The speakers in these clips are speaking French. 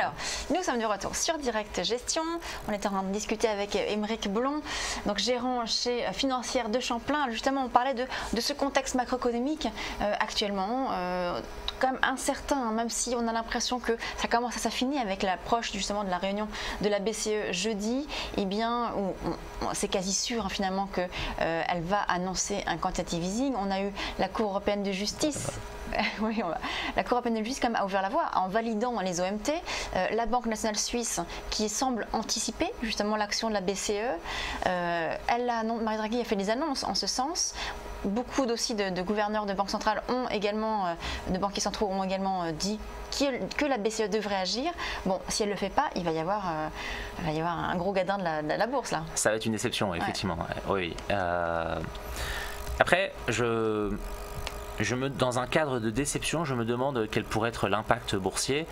Alors, nous sommes de retour sur Direct Gestion. On était en train de discuter avec Aymeric Blon, donc gérant chez Financière de Champlain. Justement, on parlait de ce contexte macroéconomique actuellement. Quand même incertain, hein, même si on a l'impression que ça commence à s'affiner avec l'approche justement de la réunion de la BCE jeudi, eh bien c'est quasi sûr hein, finalement qu'elle va annoncer un quantitative easing. On a eu la Cour européenne de justice. Oui, la Cour européenne de justice quand même a ouvert la voie en validant les OMT. La Banque nationale suisse qui semble anticiper justement l'action de la BCE. Mario Draghi a fait des annonces en ce sens. Beaucoup aussi de gouverneurs de banques centrales de banquiers centraux ont également dit que la BCE devrait agir. Bon, si elle ne le fait pas, il va y avoir un gros gadin de la bourse là. Ça va être une déception, effectivement. Ouais. Oui. Après, dans un cadre de déception, je me demande quel pourrait être l'impact boursier.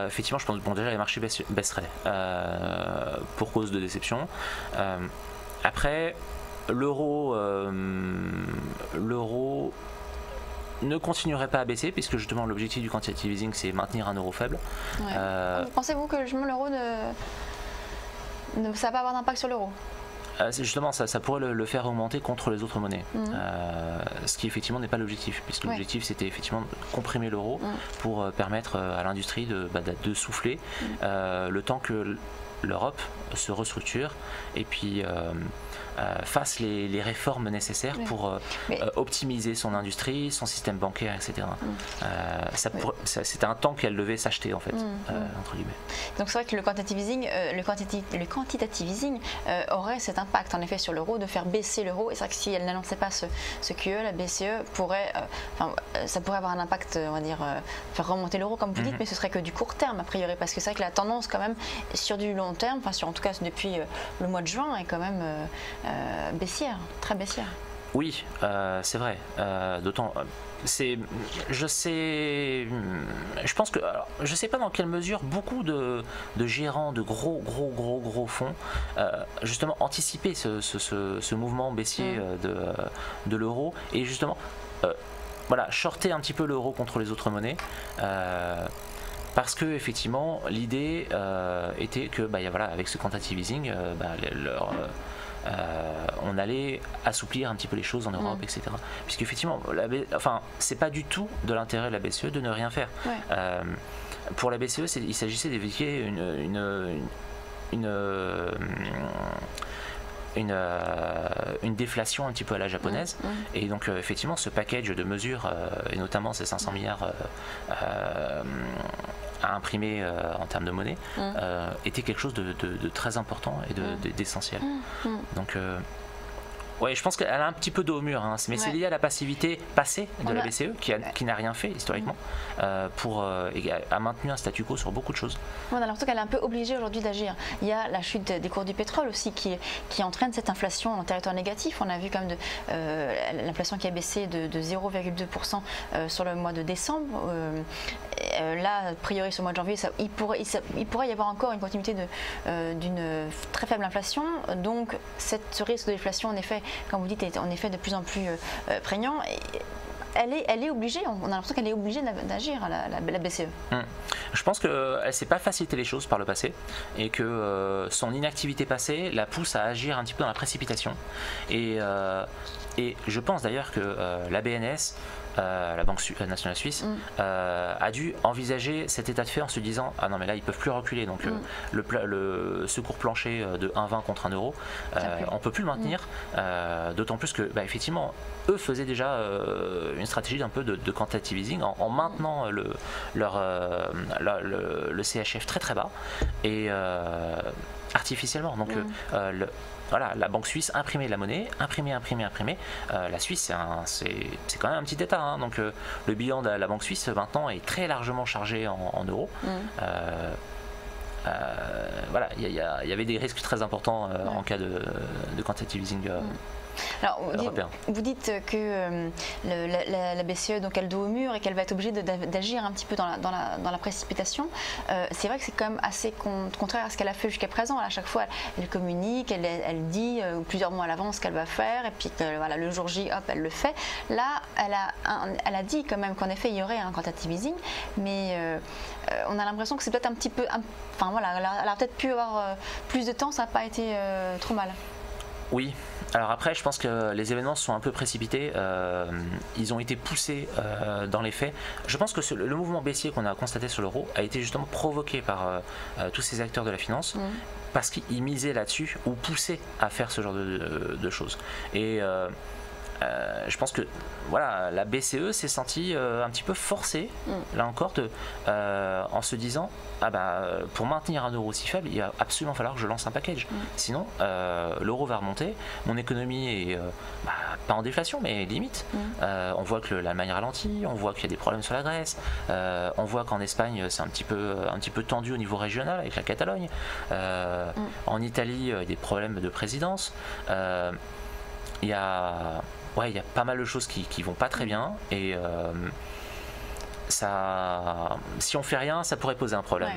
Effectivement, je pense que déjà les marchés baisseraient pour cause de déception. Après, l'euro ne continuerait pas à baisser puisque justement l'objectif du quantitative easing c'est maintenir un euro faible. Ouais. Pensez-vous que l'euro ça va pas avoir d'impact sur l'euro? Justement, ça pourrait le faire augmenter contre les autres monnaies, ce qui effectivement n'est pas l'objectif, puisque l'objectif c'était effectivement comprimer l'euro pour permettre à l'industrie de souffler le temps que l'Europe se restructure et puis fasse les réformes nécessaires pour optimiser son industrie, son système bancaire, etc. C'était un temps qu'elle devait s'acheter en fait, entre guillemets. Donc c'est vrai que le quantitative easing aurait cet impact en effet sur l'euro, de faire baisser l'euro. Et c'est vrai que si elle n'annonçait pas ce QE, la BCE pourrait, ça pourrait avoir un impact, on va dire, faire remonter l'euro comme vous dites, mais ce serait que du court terme a priori, parce que c'est vrai que la tendance quand même sur du long terme, en tout cas depuis le mois de juin, est quand même baissière, très baissière. Oui, c'est vrai. D'autant, je pense que, je sais pas dans quelle mesure beaucoup de gérants de gros fonds justement anticipaient ce mouvement baissier de l'euro et justement shorter un petit peu l'euro contre les autres monnaies. Parce que effectivement l'idée était que avec ce quantitative easing on allait assouplir un petit peu les choses en Europe, etc. Puisque effectivement c'est pas du tout de l'intérêt de la BCE de ne rien faire. Pour la BCE il s'agissait d'éviter une déflation un petit peu à la japonaise et donc effectivement ce package de mesures et notamment ces 500 milliards à imprimer en termes de monnaie était quelque chose de très important et d'essentiel. Donc ouais, je pense qu'elle a un petit peu dos au mur, mais c'est lié à la passivité passée de la BCE qui n'a rien fait historiquement a maintenu un statu quo sur beaucoup de choses. On a l'impression qu'elle est un peu obligée aujourd'hui d'agir. Il y a la chute des cours du pétrole aussi qui entraîne cette inflation en territoire négatif. On a vu quand même l'inflation qui a baissé de 0,2% sur le mois de décembre. Là, a priori, sur le mois de janvier, il pourrait y avoir encore une continuité d'une très faible inflation. Donc, ce risque de déflation, en effet, comme vous dites, est en effet de plus en plus prégnant. Elle est obligée, on a l'impression qu'elle est obligée d'agir, la BCE. Je pense qu'elle ne s'est pas facilité les choses par le passé et que son inactivité passée la pousse à agir un petit peu dans la précipitation. Et je pense d'ailleurs que la BNS, la Banque nationale suisse, a dû envisager cet état de fait en se disant ah non mais là ils peuvent plus reculer, donc le secours plancher de 1,20 contre 1 euro, on peut plus le maintenir, d'autant plus que effectivement eux faisaient déjà une stratégie d'un peu de quantitative easing en maintenant le CHF très très bas et artificiellement, donc la banque suisse imprimait de la monnaie, imprimer. La Suisse, c'est quand même un petit État, donc le bilan de la banque suisse maintenant est très largement chargé en euros. voilà, il y avait des risques très importants en cas de quantitative easing. Alors, vous dites que la BCE, donc, elle doit au mur et qu'elle va être obligée d'agir un petit peu dans la précipitation. C'est vrai que c'est quand même assez contraire à ce qu'elle a fait jusqu'à présent. À chaque fois, elle communique, elle dit plusieurs mois à l'avance ce qu'elle va faire, et puis voilà, le jour J, hop, elle le fait. Là, elle a dit quand même qu'en effet, il y aurait un quantitative easing, mais on a l'impression que c'est peut-être un petit peu... Enfin voilà, elle a peut-être pu avoir plus de temps, ça n'a pas été trop mal. Oui. Alors après, je pense que les événements sont un peu précipités, ils ont été poussés dans les faits. Je pense que le mouvement baissier qu'on a constaté sur l'euro a été justement provoqué par tous ces acteurs de la finance, parce qu'ils misaient là-dessus ou poussaient à faire ce genre de choses. Et je pense que voilà, la BCE s'est sentie un petit peu forcée, là encore, en se disant pour maintenir un euro si faible, il va absolument falloir que je lance un package. Sinon, l'euro va remonter, mon économie est pas en déflation, mais limite. On voit que l'Allemagne ralentit, on voit qu'il y a des problèmes sur la Grèce, on voit qu'en Espagne, c'est un petit peu tendu au niveau régional avec la Catalogne. En Italie, il y a des problèmes de présidence. Il y a pas mal de choses qui vont pas très bien, et si on fait rien, ça pourrait poser un problème.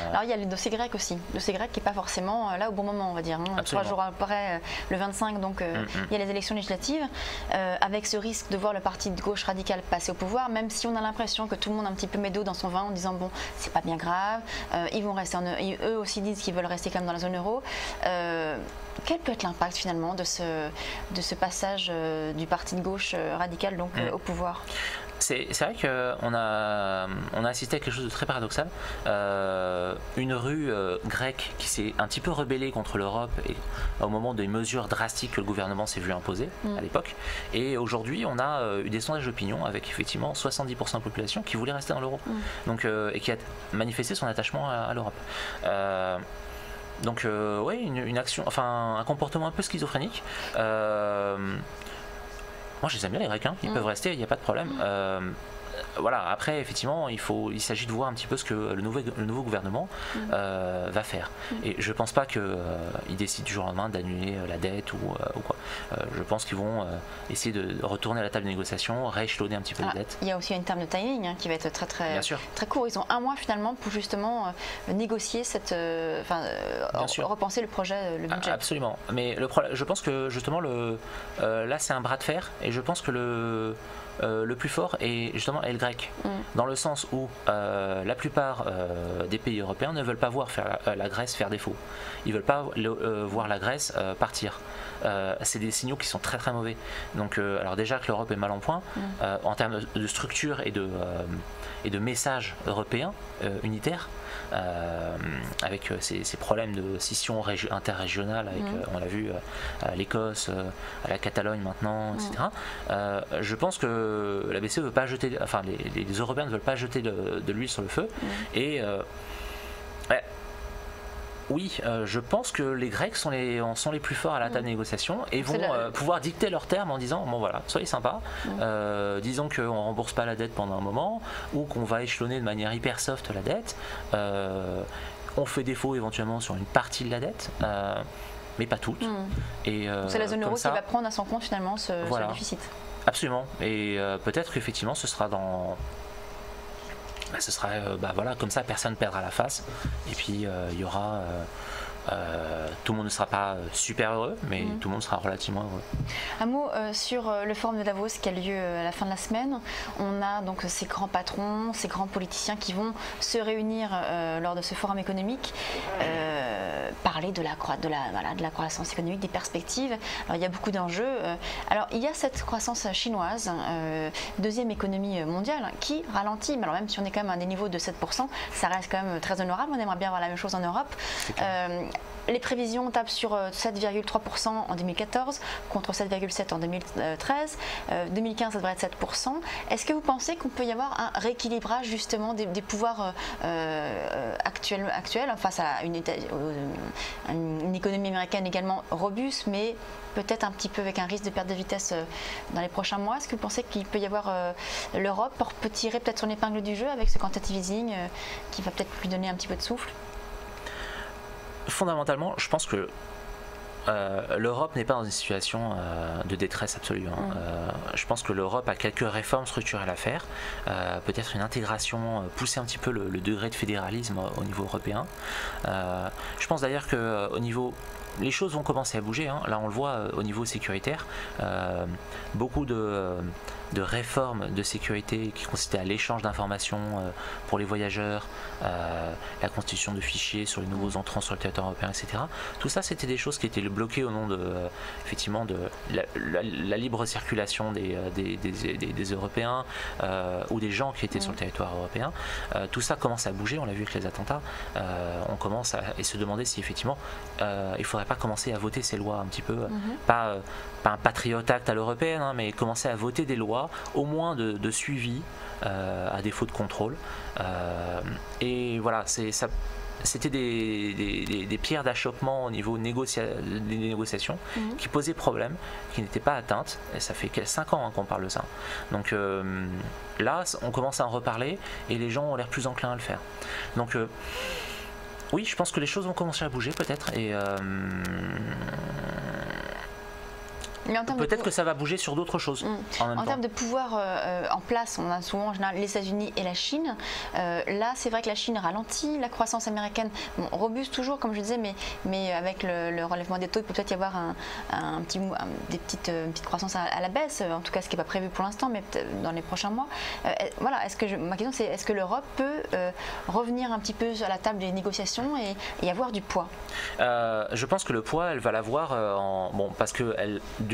Alors il y a le dossier grec aussi, le dossier grec qui n'est pas forcément là au bon moment, on va dire. 3 jours après, le 25, donc il y a les élections législatives, avec ce risque de voir le parti de gauche radical passer au pouvoir, même si on a l'impression que tout le monde a un petit peu met d'eau dans son vin en disant bon, c'est pas bien grave, ils vont rester eux aussi disent qu'ils veulent rester comme dans la zone euro. Quel peut être l'impact finalement de ce passage du parti de gauche radical donc au pouvoir? C'est vrai qu'on a assisté à quelque chose de très paradoxal. Une rue grecque qui s'est un petit peu rebellée contre l'Europe au moment des mesures drastiques que le gouvernement s'est vu imposer à l'époque. Et aujourd'hui, on a eu des sondages d'opinion avec effectivement 70% de la population qui voulait rester dans l'euro, et qui a manifesté son attachement à l'Europe. Donc oui, une action, enfin un comportement un peu schizophrénique. Moi je les aime bien les Grecs, ils peuvent rester, il n'y a pas de problème. Voilà, après effectivement il s'agit de voir un petit peu ce que le nouveau gouvernement va faire. Et je pense pas qu'ils décident du jour au lendemain d'annuler la dette ou quoi. Je pense qu'ils vont essayer de retourner à la table de négociation, rééchelonner un petit peu la dette. Il y a aussi une terme de timing qui va être très court. Ils ont un mois finalement pour justement négocier repenser le projet, le budget. Absolument. Mais je pense que justement là c'est un bras de fer, et je pense que le plus fort est justement le grec, dans le sens où la plupart des pays européens ne veulent pas voir la Grèce faire défaut. Ils ne veulent pas voir la Grèce partir. C'est des signaux qui sont très très mauvais. Donc, alors déjà que l'Europe est mal en point en termes de structure et de messages européens unitaires. Avec ces problèmes de scission interrégionale, on l'a vu à l'Écosse, à la Catalogne maintenant, etc. Je pense que la BCE veut pas jeter, enfin les Européens ne veulent pas jeter de l'huile sur le feu, et oui, je pense que les Grecs sont les plus forts à la table de négociation et vont pouvoir dicter leurs termes en disant bon voilà, soyez sympas, disons qu'on ne rembourse pas la dette pendant un moment, ou qu'on va échelonner de manière hyper soft la dette, on fait défaut éventuellement sur une partie de la dette, mais pas toute. Et c'est la zone euro qui va prendre à son compte finalement ce déficit. Absolument, et peut-être qu'effectivement ce sera ce sera voilà, comme ça personne ne perdra la face, et puis il y aura tout le monde ne sera pas super heureux, mais tout le monde sera relativement heureux. Un mot sur le forum de Davos qui a lieu à la fin de la semaine. On a donc ces grands patrons, ces grands politiciens qui vont se réunir lors de ce forum économique, parler de la croissance économique, des perspectives. Alors il y a beaucoup d'enjeux. Alors il y a cette croissance chinoise, deuxième économie mondiale, qui ralentit. Mais alors même si on est quand même à des niveaux de 7%, ça reste quand même très honorable. On aimerait bien avoir la même chose en Europe. Les prévisions tapent sur 7,3% en 2014 contre 7,7% en 2013. 2015, ça devrait être 7%. Est-ce que vous pensez qu'on peut y avoir un rééquilibrage justement des pouvoirs actuels face à une économie américaine également robuste, mais peut-être un petit peu avec un risque de perte de vitesse dans les prochains mois? Est-ce que vous pensez qu'il peut y avoir l'Europe peut tirer peut-être son épingle du jeu avec ce quantitative easing qui va peut-être lui donner un petit peu de souffle? fondamentalement, je pense que l'Europe n'est pas dans une situation de détresse absolue. Je pense que l'Europe a quelques réformes structurelles à faire, peut-être une intégration, pousser un petit peu le degré de fédéralisme au niveau européen. Je pense d'ailleurs que au niveau les choses vont commencer à bouger. Là, on le voit au niveau sécuritaire. Beaucoup de réformes de sécurité qui consistaient à l'échange d'informations pour les voyageurs, la constitution de fichiers sur les nouveaux entrants sur le territoire européen, etc. Tout ça, c'était des choses qui étaient bloquées au nom de, effectivement, de la libre circulation des Européens ou des gens qui étaient sur le territoire européen. Tout ça commence à bouger. On l'a vu avec les attentats. On commence à se demander si effectivement il faudrait pas commencer à voter ces lois un petit peu, pas un Patriot Act à l'européenne, mais commencer à voter des lois au moins de suivi à défaut de contrôle. Et voilà, c'était des pierres d'achoppement au niveau des négociations qui posaient problème, qui n'étaient pas atteintes, et ça fait 5 ans qu'on parle de ça. Donc là, on commence à en reparler et les gens ont l'air plus enclins à le faire. Donc oui, je pense que les choses vont commencer à bouger peut-être, et peut-être que ça va bouger sur d'autres choses en même temps. En termes de pouvoir en place, on a souvent en général les États-Unis et la Chine. Là, c'est vrai que la Chine ralentit, la croissance américaine robuste toujours, comme je disais, mais avec le relèvement des taux, il peut peut-être y avoir une petite croissance à la baisse, en tout cas ce qui n'est pas prévu pour l'instant, mais peut-être dans les prochains mois. Voilà, ma question c'est, est-ce que l'Europe peut revenir un petit peu à la table des négociations et avoir du poids? Je pense que le poids, elle va l'avoir parce que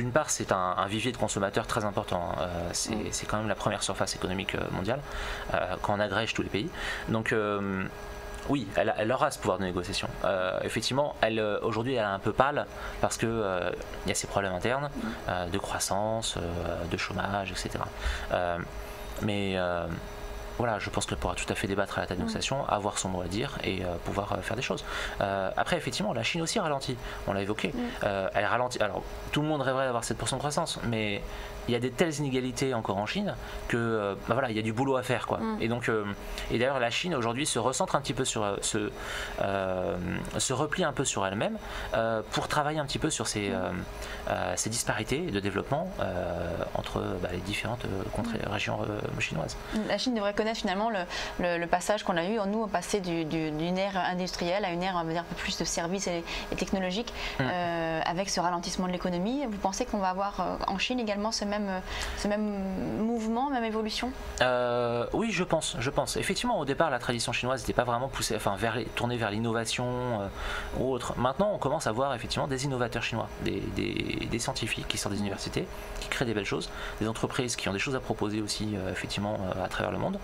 d'une part, c'est un vivier de consommateurs très important. C'est quand même la première surface économique mondiale quand on agrège tous les pays. Donc oui, elle aura ce pouvoir de négociation. Effectivement, aujourd'hui, elle est un peu pâle parce que il y a ces problèmes internes de croissance, de chômage, etc. Mais voilà, je pense qu'elle pourra tout à fait débattre à la table de négociation, avoir son mot à dire et pouvoir faire des choses. Après, effectivement, la Chine aussi ralentit, on l'a évoqué. Elle ralentit. Alors, tout le monde rêverait d'avoir 7% de croissance, mais il y a des telles inégalités encore en Chine que voilà, il y a du boulot à faire, quoi. Et donc, et d'ailleurs, la Chine aujourd'hui se recentre un petit peu sur se replie un peu sur elle-même pour travailler un petit peu sur ces disparités de développement entre les différentes régions chinoises. La Chine devrait connaître finalement le passage qu'on a eu, nous, on passait d'une ère industrielle à une ère, on va dire, un peu plus de services et technologiques, avec ce ralentissement de l'économie. Vous pensez qu'on va avoir en Chine également ce même mouvement, même évolution? Oui, je pense. Effectivement, au départ, la tradition chinoise n'était pas vraiment poussée, tournée vers l'innovation ou autre. Maintenant, on commence à voir effectivement des innovateurs chinois, des scientifiques qui sortent des universités, qui créent des belles choses, des entreprises qui ont des choses à proposer aussi, effectivement, à travers le monde.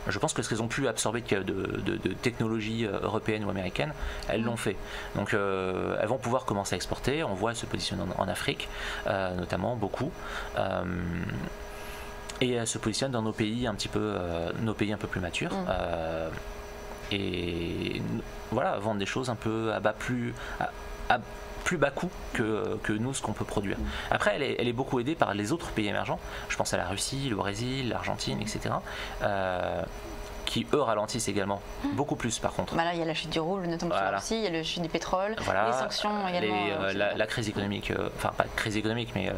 Je pense que ce qu'elles ont pu absorber de technologies européennes ou américaines, elles l'ont fait. Donc, elles vont pouvoir commencer à exporter. On voit elles se positionner en Afrique, notamment beaucoup. Et elles se positionnent dans nos pays un peu plus matures. Et voilà, vendre des choses un peu à plus bas coût que nous, ce qu'on peut produire. Après, elle est beaucoup aidée par les autres pays émergents. Je pense à la Russie, le Brésil, l'Argentine, etc. Qui eux ralentissent également, beaucoup plus par contre. Là, il y a la chute du rouble, notamment sur la Russie, il y a la chute du pétrole, les sanctions également. La crise économique, enfin pas crise économique, mais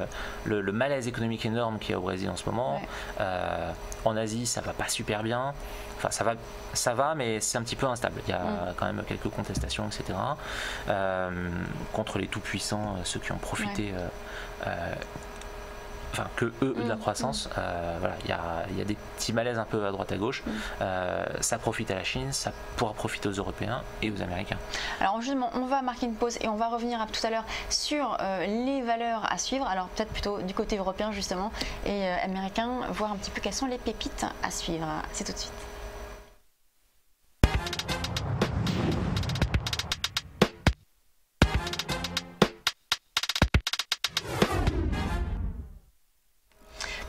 le malaise économique énorme qu'il y a au Brésil en ce moment. En Asie, ça va pas super bien. Enfin, ça va, mais c'est un petit peu instable. Il y a quand même quelques contestations, etc. Contre les tout-puissants, ceux qui ont profité. Que eux de la croissance, voilà, il y a des petits malaises un peu à droite à gauche. Ça profite à la Chine, ça pourra profiter aux Européens et aux Américains. Alors justement, on va marquer une pause et on va revenir tout à l'heure sur les valeurs à suivre. Alors peut-être plutôt du côté européen justement et américain, voir un petit peu quelles sont les pépites à suivre. C'est tout de suite.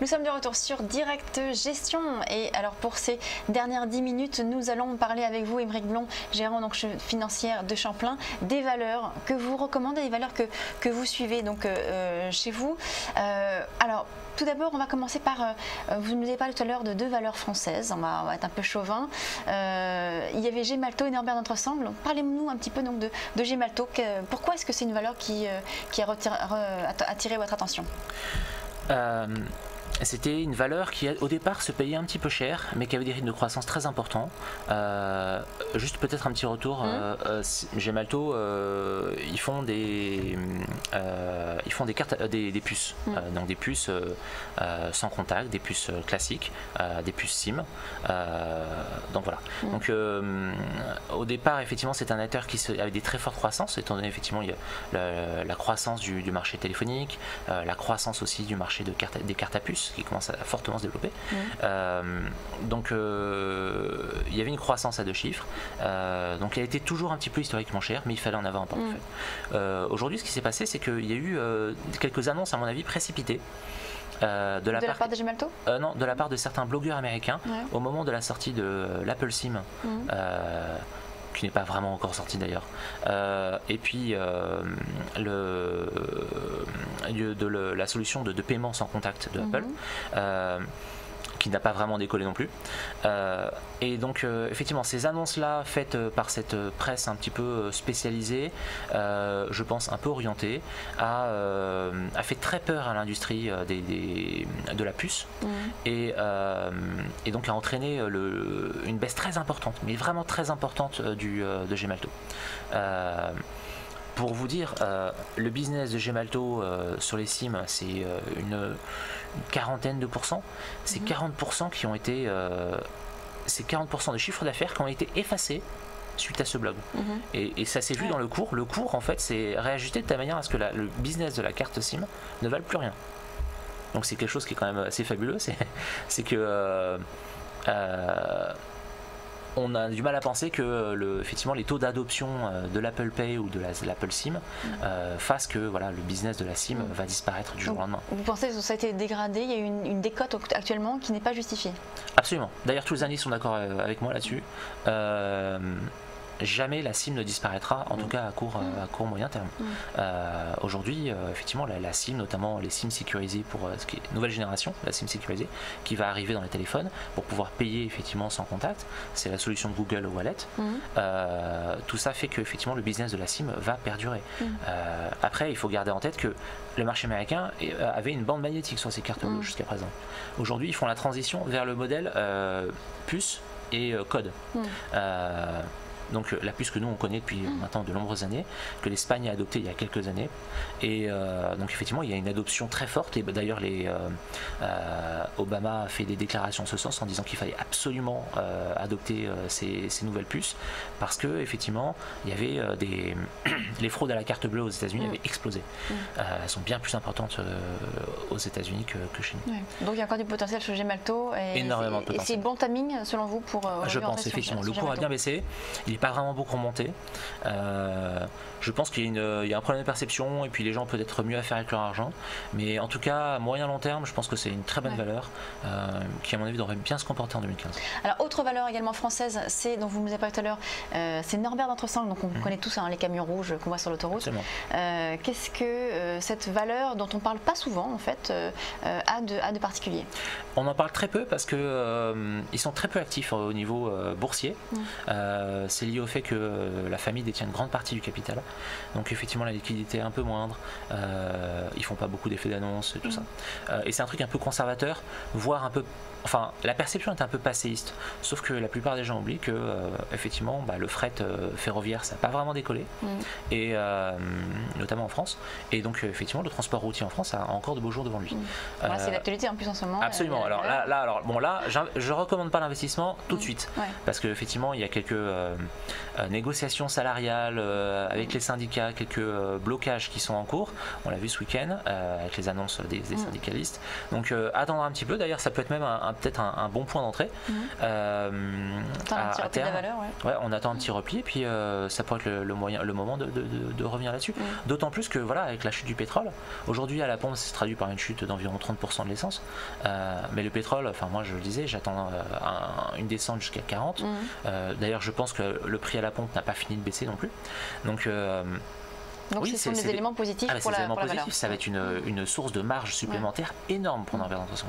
Nous sommes de retour sur Direct Gestion et alors pour ces dernières 10 minutes, nous allons parler avec vous, Aymeric Blon, gérant donc financière de Champlain, des valeurs que vous recommandez, des valeurs que vous suivez donc chez vous. Alors tout d'abord, on va commencer par, vous nous avez parlé tout à l'heure de 2 valeurs françaises, on va être un peu chauvin. Il y avait Gemalto et Norbert d'Entresemble. Parlez-nous un petit peu donc de Gemalto. Pourquoi est-ce que c'est une valeur qui a attiré votre attention? C'était une valeur qui au départ se payait un petit peu cher mais qui avait des rythmes de croissance très importants. Juste peut-être un petit retour, Gemalto ils font des cartes, des puces, donc des puces sans contact, des puces classiques, des puces SIM, donc voilà. Donc au départ effectivement c'est un acteur qui avait des très fortes croissances, étant donné effectivement il y a la croissance du marché téléphonique, la croissance aussi du marché des cartes à puces qui commence à fortement se développer. Donc il y avait une croissance à 2 chiffres, donc elle était toujours un petit peu historiquement chère, mais il fallait en avoir un portefeuille. Aujourd'hui ce qui s'est passé c'est qu'il y a eu quelques annonces à mon avis précipitées de la part de Gemalto, non, de la part de certains blogueurs américains au moment de la sortie de l'Apple SIM, qui n'est pas vraiment encore sorti d'ailleurs, et puis la solution de paiement sans contact de Apple, qui n'a pas vraiment décollé non plus. Et donc effectivement ces annonces là faites par cette presse un petit peu spécialisée, je pense un peu orientée, a fait très peur à l'industrie de la puce, et donc a entraîné une baisse très importante, mais vraiment très importante de Gemalto. Pour vous dire, le business de Gemalto sur les SIM, c'est une quarantaine de pourcents. C'est 40% qui ont été, c'est 40% de chiffre d'affaires qui ont été effacés suite à ce blog. Et ça s'est vu dans le cours. Le cours, en fait, c'est réajusté de telle manière à ce que le business de la carte SIM ne vale plus rien. Donc c'est quelque chose qui est quand même assez fabuleux. C'est que on a du mal à penser que effectivement les taux d'adoption de l'Apple Pay ou de l'Apple SIM fassent que voilà, le business de la SIM va disparaître du jour au lendemain. Vous pensez que ça a été dégradé? Il y a une décote actuellement qui n'est pas justifiée? Absolument. D'ailleurs tous les analystes sont d'accord avec moi là-dessus. Jamais la SIM ne disparaîtra, en tout cas à court moyen terme. Aujourd'hui, effectivement, la SIM, notamment les SIM sécurisés pour ce qui est nouvelle génération, la SIM sécurisée, qui va arriver dans les téléphones pour pouvoir payer effectivement sans contact, c'est la solution de Google Wallet. Tout ça fait que effectivement le business de la SIM va perdurer. Après, il faut garder en tête que le marché américain avait une bande magnétique sur ses cartes bleues jusqu'à présent. Aujourd'hui, ils font la transition vers le modèle puce et code. Donc la puce que nous on connaît depuis maintenant de nombreuses années, que l'Espagne a adoptée il y a quelques années, et donc effectivement il y a une adoption très forte, et d'ailleurs Obama a fait des déclarations en ce sens en disant qu'il fallait absolument adopter ces nouvelles puces, parce que effectivement il y avait les fraudes à la carte bleue aux États-Unis avaient explosé. Elles sont bien plus importantes aux États-Unis que chez nous. Donc il y a encore du potentiel chez Gemalto, énormément de potentiel. Et c'est bon timing selon vous pour je pense effectivement le cours a bien baissé, il n'est pas vraiment beaucoup remonté. Je pense qu'il y a un problème de perception, et puis les gens peuvent être mieux à faire avec leur argent, mais en tout cas à moyen long terme je pense que c'est une très bonne valeur qui à mon avis devrait bien se comporter en 2015. Alors autre valeur également française, c'est, dont vous nous avez parlé tout à l'heure, c'est Norbert d'Entresemble, donc on connaît tous les camions rouges qu'on voit sur l'autoroute. Qu'est-ce que cette valeur dont on parle pas souvent en fait a de particulier? On en parle très peu parce que ils sont très peu actifs au niveau boursier. C'est lié au fait que la famille détient une grande partie du capital, donc effectivement la liquidité est un peu moindre, ils font pas beaucoup d'effets d'annonce et tout ça, et c'est un truc un peu conservateur, voire un peu, enfin la perception est un peu passéiste, sauf que la plupart des gens oublient que effectivement le fret ferroviaire ça n'a pas vraiment décollé, et notamment en France, et donc effectivement le transport routier en France a encore de beaux jours devant lui. Voilà, c'est l'actualité en plus en ce moment. Absolument. Là je recommande pas l'investissement tout de suite, parce que effectivement il y a quelques négociations salariales avec les syndicats, quelques blocages qui sont en cours. On l'a vu ce week-end avec les annonces des syndicalistes. Donc attendre un petit peu. D'ailleurs, ça peut être même peut-être un bon point d'entrée. Un petit repli de la valeur, ouais, on attend un petit repli, et puis ça pourrait être le moment de revenir là-dessus. D'autant plus que voilà, avec la chute du pétrole, aujourd'hui à la pompe, ça se traduit par une chute d'environ 30% de l'essence. Mais le pétrole, enfin moi je le disais, j'attends une descente jusqu'à 40. D'ailleurs, je pense que le prix à la pompe n'a pas fini de baisser non plus. Donc oui, ce sont des éléments positifs pour la valeur. Ça va être une source de marge supplémentaire énorme pour Norbert Dentresson.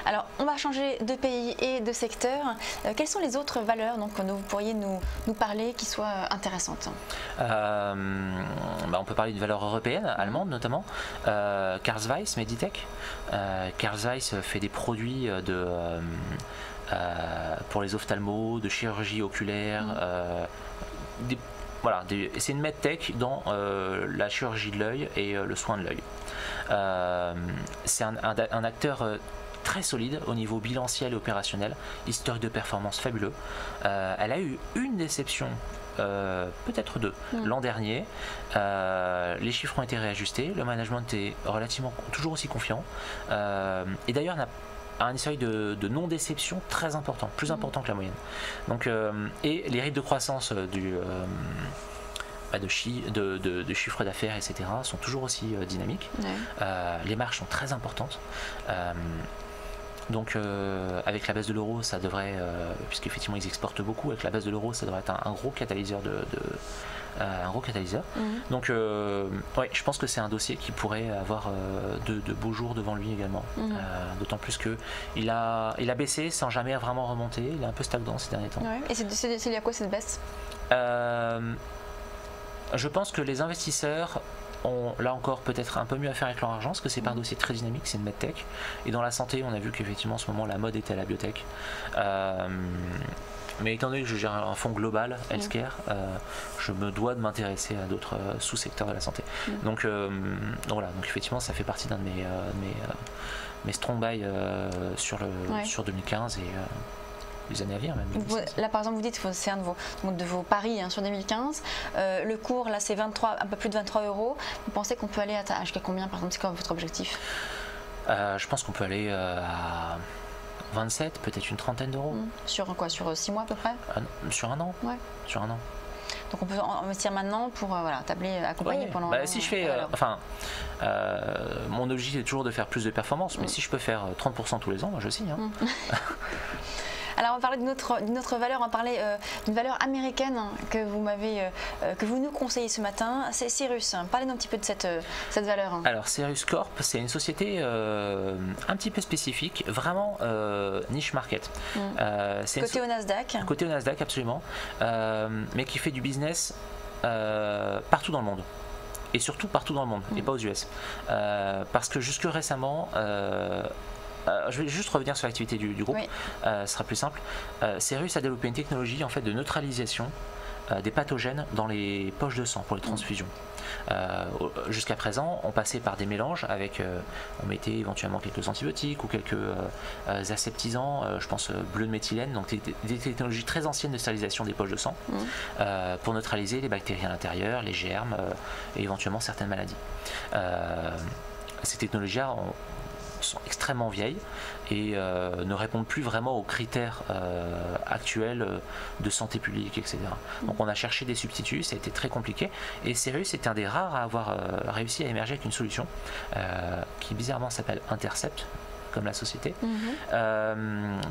Alors, on va changer de pays et de secteur. Quelles sont les autres valeurs donc, vous pourriez nous parler qui soient intéressantes? On peut parler de valeurs européennes, allemandes notamment. Carl Zeiss, Meditech. Carl Zeiss fait des produits pour les ophtalmos, de chirurgie oculaire, voilà, c'est une medtech dans la chirurgie de l'œil et le soin de l'œil. C'est un acteur très solide au niveau bilanciel et opérationnel, historique de performance fabuleux. Elle a eu une déception, peut-être deux, l'an dernier. Les chiffres ont été réajustés, le management est relativement toujours aussi confiant. Et d'ailleurs, on a un historique de non-déception très important, plus important que la moyenne. Donc, et les rythmes de croissance de chiffre d'affaires, etc., sont toujours aussi dynamiques. Les marges sont très importantes. Donc avec la baisse de l'euro, ça devrait, puisqu'effectivement ils exportent beaucoup, avec la baisse de l'euro, ça devrait être un gros catalyseur Donc ouais, je pense que c'est un dossier qui pourrait avoir de beaux jours devant lui également. D'autant plus que il a baissé sans jamais vraiment remonter. Il est un peu stagnant ces derniers temps. Et c'est lié à quoi cette baisse? Je pense que les investisseurs ont là encore peut-être un peu mieux à faire avec leur argent, parce que c'est pas un dossier très dynamique, c'est une medtech. Et dans la santé, on a vu qu'effectivement en ce moment la mode était à la biotech. Mais étant donné que je gère un fonds global, healthcare, je me dois de m'intéresser à d'autres sous-secteurs de la santé. Donc voilà, donc effectivement ça fait partie d'un de mes strong buy sur 2015 et les années à venir même. Là par exemple vous dites que c'est un de vos paris sur 2015. Le cours là c'est un peu plus de 23 €. Vous pensez qu'on peut aller jusqu'à combien par exemple? C'est quoi votre objectif? Je pense qu'on peut aller à 27, peut-être une trentaine d'euros. Sur quoi? Sur 6 mois à peu près? Sur un an. Ouais. Sur un an. Donc on peut investir maintenant pour tabler, accompagner pendant. Si je fais, mon objectif est toujours de faire plus de performances, mais si je peux faire 30% tous les ans, moi je signe. Alors on va parler d'une autre valeur, on va parler d'une valeur américaine que vous nous conseillez ce matin, c'est Cirrus. Parlez-nous un petit peu de cette valeur. Alors Cirrus Corp, c'est une société un petit peu spécifique, vraiment niche market. Côté au Nasdaq. Côté au Nasdaq, absolument, mais qui fait du business partout dans le monde. Et surtout partout dans le monde, et pas aux US. Parce que jusque récemment, je vais juste revenir sur l'activité du groupe, ce sera plus simple. Cirrus a développé une technologie en fait de neutralisation des pathogènes dans les poches de sang pour les transfusions. Jusqu'à présent, on passait par des mélanges avec, on mettait éventuellement quelques antibiotiques ou quelques aseptisants, je pense bleu de méthylène, donc des technologies très anciennes de stérilisation des poches de sang pour neutraliser les bactéries à l'intérieur, les germes et éventuellement certaines maladies. Ces technologies-là sont extrêmement vieilles et ne répondent plus vraiment aux critères actuels de santé publique, etc. Donc on a cherché des substituts, ça a été très compliqué et Cirrus est un des rares à avoir réussi à émerger avec une solution qui bizarrement s'appelle Intercept, comme la société.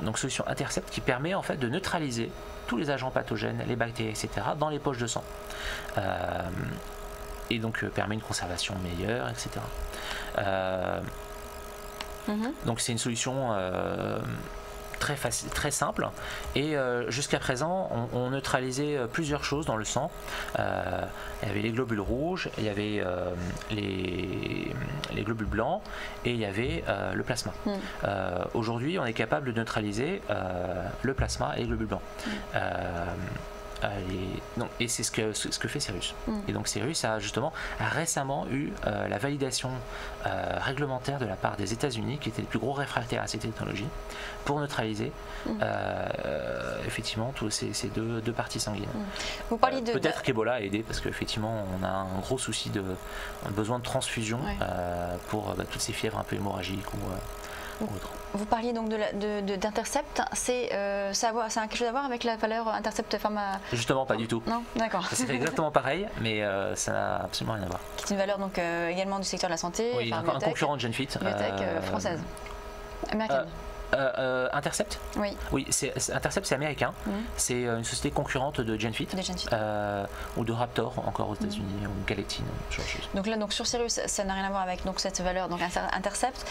Donc solution Intercept qui permet en fait de neutraliser tous les agents pathogènes, les bactéries, etc. dans les poches de sang. Et donc permet une conservation meilleure, etc. Donc c'est une solution très facile, très simple et jusqu'à présent on neutralisait plusieurs choses dans le sang. Il y avait les globules rouges, il y avait les globules blancs et il y avait le plasma. Aujourd'hui on est capable de neutraliser le plasma et les globules blancs. Et c'est ce que fait Cyrus. Et donc Cyrus a récemment eu la validation réglementaire de la part des États-Unis, qui étaient les plus gros réfractaires à ces technologies, pour neutraliser effectivement tous ces deux parties sanguines. Vous parliez peut-être qu'Ebola a aidé, parce qu'effectivement on a un gros souci de besoin de transfusion pour toutes ces fièvres un peu hémorragiques ou autres. Vous parliez donc d'Intercept, c'est ça a quelque chose à voir avec la valeur Intercept Pharma? Justement, pas du tout. Non, d'accord. C'est exactement pareil, mais ça n'a absolument rien à voir. Qui est une valeur donc également du secteur de la santé. Oui, un concurrent de Genfit. Biotech française, américaine. Intercept? Oui. Oui, Intercept, c'est américain. C'est une société concurrente de Genfit. Ou de Raptor, encore aux États-Unis, ou Galectine, ce genre de choses. Donc là, sur Cyrus, ça n'a rien à voir avec cette valeur, donc Intercept.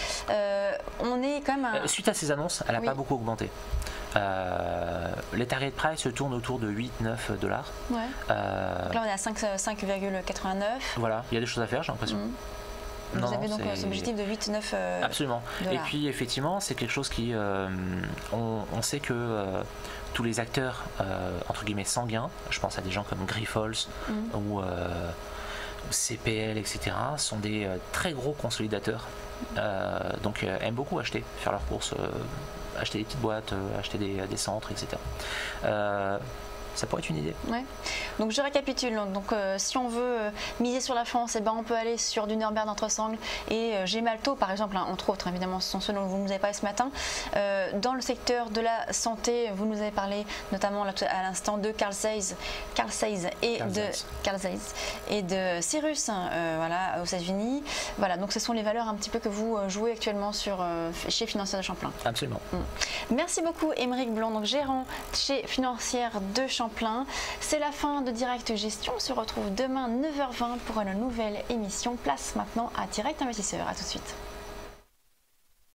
On est quand même. Suite à ces annonces, elle n'a pas beaucoup augmenté. Les target price se tournent autour de 8-9 $. Ouais. Donc là, on est à 5,89. Voilà, il y a des choses à faire, j'ai l'impression. Vous avez donc cet objectif de 8-9 Absolument. $. Et puis effectivement, c'est quelque chose qui... on sait que tous les acteurs, entre guillemets, sanguins, je pense à des gens comme Grifols ou CPL, etc., sont des très gros consolidateurs. Donc aiment beaucoup acheter, faire leurs courses, acheter des petites boîtes, acheter des centres, etc. Ça pourrait être une idée. Ouais. Donc je récapitule. Donc si on veut miser sur la France, on peut aller sur du Norbert d'Entresangles et Gemalto par exemple, entre autres évidemment, ce sont ceux dont vous nous avez parlé ce matin. Dans le secteur de la santé, vous nous avez parlé notamment à l'instant de Carl Zeiss et de Cyrus, voilà, aux États-Unis. Voilà, donc ce sont les valeurs un petit peu que vous jouez actuellement chez Financière de Champlain. Absolument. Merci beaucoup Aymeric Blanc, donc gérant chez Financière de Champlain. C'est la fin de Direct Gestion. On se retrouve demain 9h20 pour une nouvelle émission. Place maintenant à Direct Investisseur. À tout de suite.